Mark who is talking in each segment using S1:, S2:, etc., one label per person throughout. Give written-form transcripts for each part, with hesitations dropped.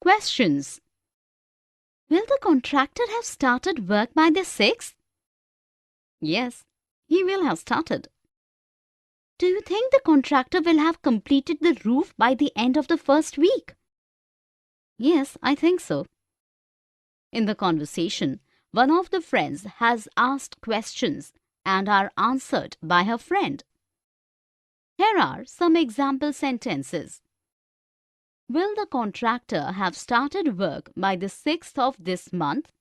S1: Questions. Will the contractor have started work by the 6th? Yes, he will have started. Do you think the contractor will have completed the roof by the end of the first week? Yes, I think so. In the conversation, one of the friends has asked questions and are answered by her friend. Here are some example sentences. Will the contractor have started work by the 6th of this month?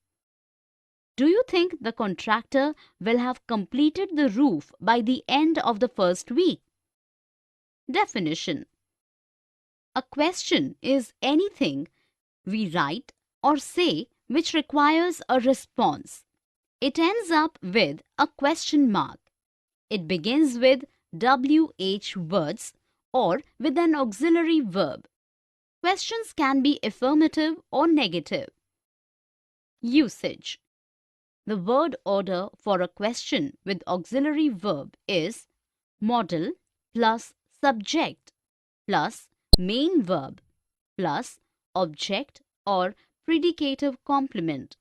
S1: Do you think the contractor will have completed the roof by the end of the first week? Definition. A question is anything we write or say which requires a response. It ends up with a question mark. It begins with WH words or with an auxiliary verb. Questions can be affirmative or negative. Usage. The word order for a question with auxiliary verb is modal plus subject plus main verb plus object or predicative complement.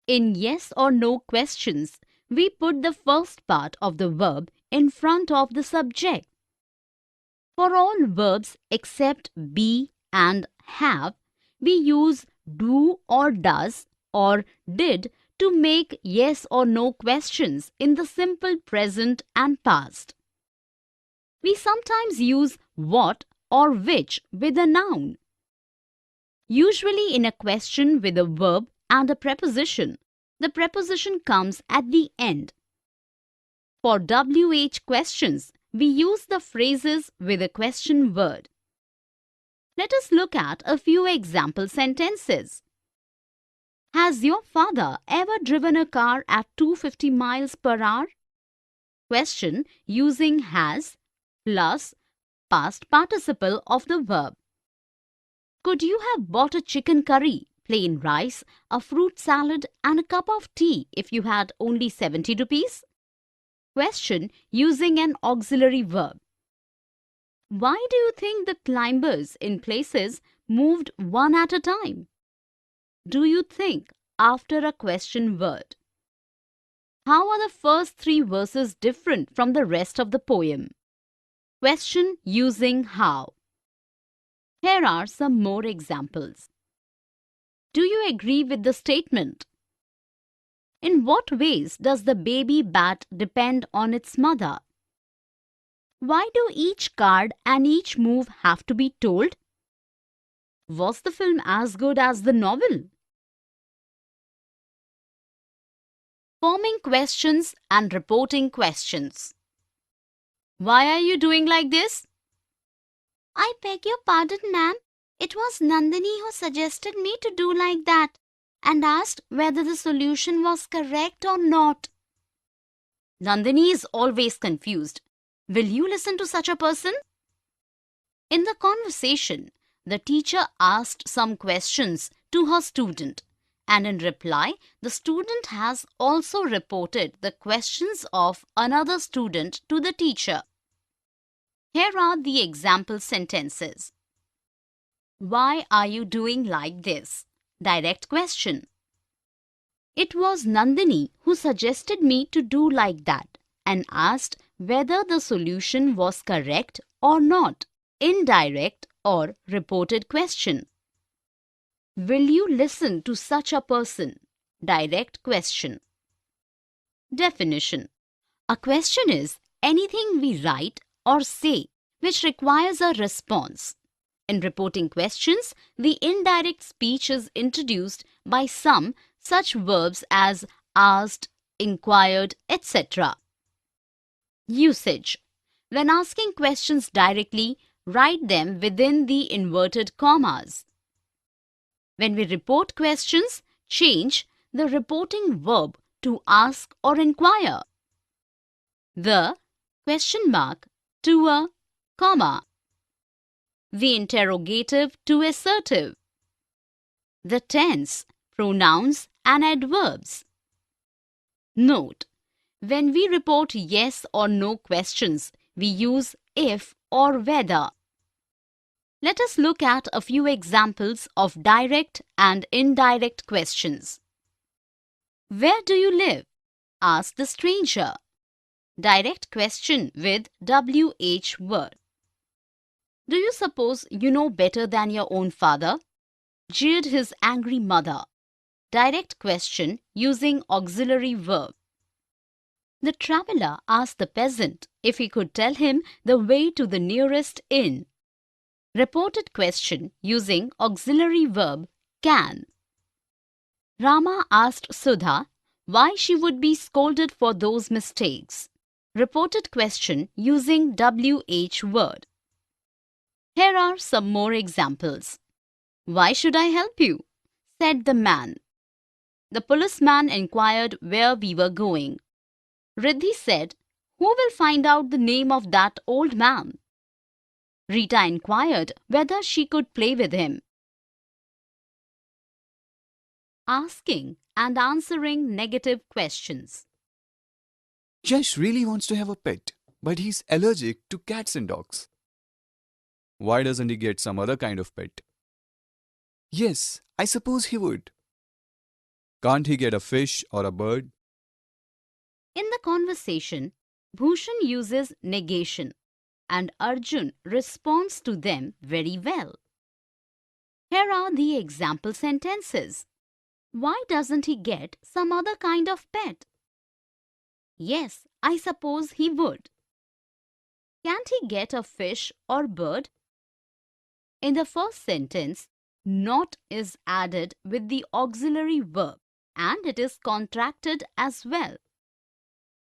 S1: In yes or no questions, we put the first part of the verb in front of the subject. For all verbs except be and have, we use do or does or did to make yes or no questions in the simple present and past. We sometimes use what or which with a noun. Usually in a question with a verb and a preposition, the preposition comes at the end. For WH questions, we use the phrases with a question word. Let us look at a few example sentences. Has your father ever driven a car at 250 miles per hour? Question using has plus past participle of the verb. Could you have bought a chicken curry, plain rice, a fruit salad and a cup of tea if you had only 70 rupees? Question using an auxiliary verb. Why do you think the climbers in places moved one at a time? Do you think after a question word? How are the first 3 verses different from the rest of the poem? Question using how. Here are some more examples. Do you agree with the statement? In what ways does the baby bat depend on its mother? Why do each card and each move have to be told? Was the film as good as the novel? Forming questions and reporting questions. Why are you doing like this?
S2: I beg your pardon, ma'am. It was Nandini who suggested me to do like that and asked whether the solution was correct or not.
S1: Nandini is always confused. Will you listen to such a person? In the conversation, the teacher asked some questions to her student, and in reply, the student has also reported the questions of another student to the teacher. Here are the example sentences. Why are you doing like this? Direct question. It was Nandini who suggested me to do like that and asked whether the solution was correct or not. Indirect or reported question. Will you listen to such a person? Direct question. Definition. A question is anything we write or say which requires a response. In reporting questions, the indirect speech is introduced by some such verbs as asked, inquired, etc. Usage. When asking questions directly, write them within the inverted commas. When we report questions, change the reporting verb to ask or inquire. The question mark to a comma. The interrogative to assertive. The tense, pronouns and adverbs. Note: when we report yes or no questions, we use if or whether. Let us look at a few examples of direct and indirect questions. Where do you live? Ask the stranger. Direct question with WH word. Do you suppose you know better than your own father? Jeered his angry mother. Direct question using auxiliary verb. The traveller asked the peasant if he could tell him the way to the nearest inn. Reported question using auxiliary verb can. Rama asked Sudha why she would be scolded for those mistakes. Reported question using WH word. Here are some more examples. Why should I help you? Said the man. The policeman inquired where we were going. Riddhi said, who will find out the name of that old man? Rita inquired whether she could play with him. Asking and answering negative questions.
S3: Yash really wants to have a pet, but he's allergic to cats and dogs. Why doesn't he get some other kind of pet? Yes, I suppose he would. Can't he get a fish or a bird?
S1: In the conversation, Bhushan uses negation and Arjun responds to them very well. Here are the example sentences. Why doesn't he get some other kind of pet? Yes, I suppose he would. Can't he get a fish or bird? In the first sentence, not is added with the auxiliary verb and it is contracted as well.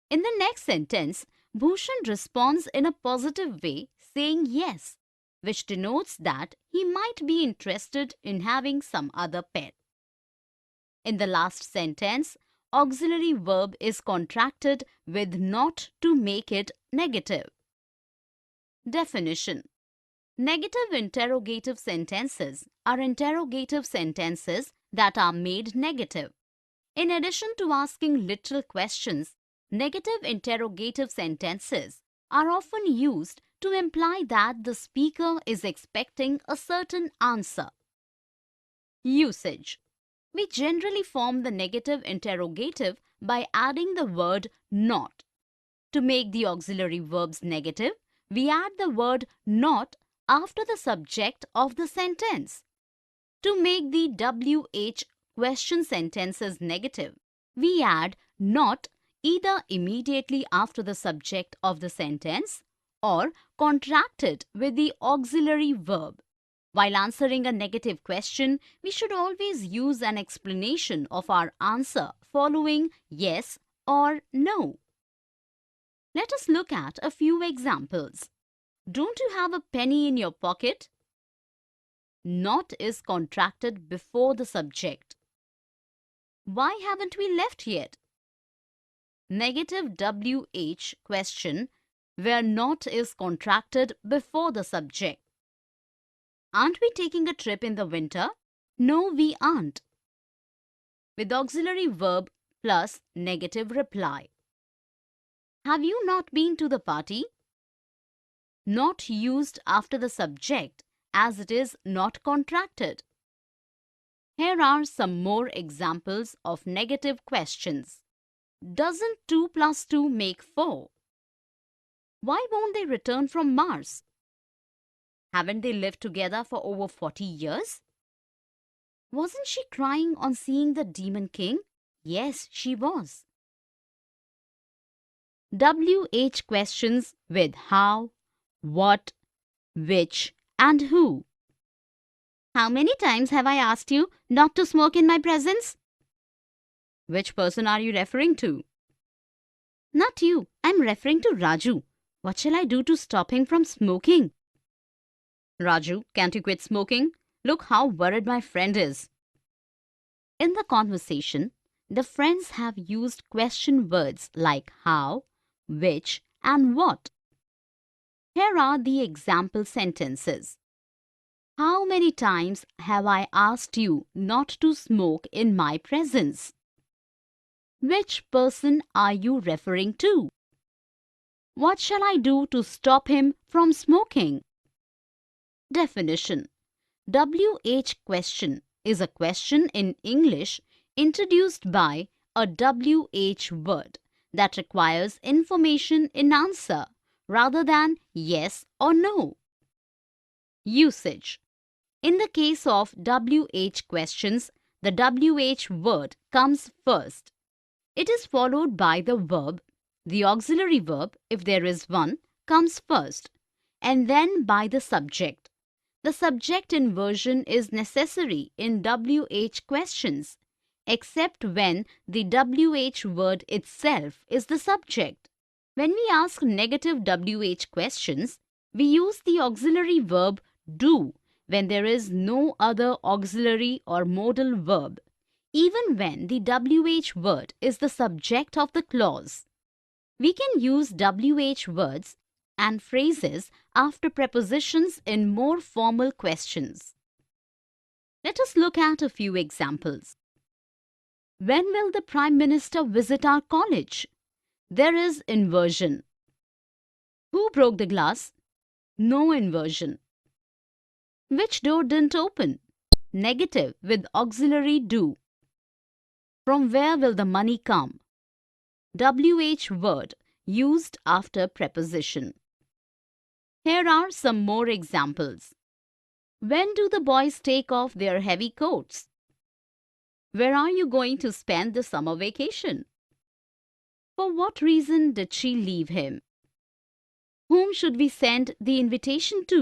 S1: In the next sentence, Bhushan responds in a positive way saying yes, which denotes that he might be interested in having some other pet. In the last sentence, auxiliary verb is contracted with not to make it negative. Definition. Negative interrogative sentences are interrogative sentences that are made negative. In addition to asking literal questions, negative interrogative sentences are often used to imply that the speaker is expecting a certain answer. Usage. We generally form the negative interrogative by adding the word not. To make the auxiliary verbs negative, we add the word not after the subject of the sentence. To make the WH question sentences negative, we add not either immediately after the subject of the sentence or contract it with the auxiliary verb. While answering a negative question, we should always use an explanation of our answer following yes or no. Let us look at a few examples. Don't you have a penny in your pocket? Not is contracted before the subject. Why haven't we left yet? Negative WH question where not is contracted before the subject. Aren't we taking a trip in the winter? No, we aren't. With auxiliary verb plus negative reply. Have you not been to the party? Not used after the subject as it is not contracted. Here are some more examples of negative questions. Doesn't 2 plus 2 make 4? Why won't they return from Mars? Haven't they lived together for over 40 years? Wasn't she crying on seeing the Demon King? Yes, she was. WH questions with how, what, which, and who. How many times have I asked you not to smoke in my presence? Which person are you referring to? Not you, I'm referring to Raju. What shall I do to stop him from smoking? Raju, can't you quit smoking? Look how worried my friend is. In the conversation, the friends have used question words like how, which, and what. Here are the example sentences. How many times have I asked you not to smoke in my presence? Which person are you referring to? What shall I do to stop him from smoking? Definition: WH question is a question in English introduced by a WH word that requires information in answer rather than yes or no. Usage: in the case of WH questions, the WH word comes first. It is followed by the verb. The auxiliary verb, if there is one, comes first, and then by the subject. The subject inversion is necessary in WH questions, except when the WH word itself is the subject. When we ask negative WH questions, we use the auxiliary verb do when there is no other auxiliary or modal verb, even when the WH word is the subject of the clause. We can use WH words and phrases after prepositions in more formal questions. Let us look at a few examples. When will the Prime Minister visit our college? There is inversion. Who broke the glass? No inversion. Which door didn't open? Negative with auxiliary do. From where will the money come? WH word used after preposition. Here are some more examples. When do the boys take off their heavy coats? Where are you going to spend the summer vacation? For what reason did she leave him? Whom should we send the invitation to?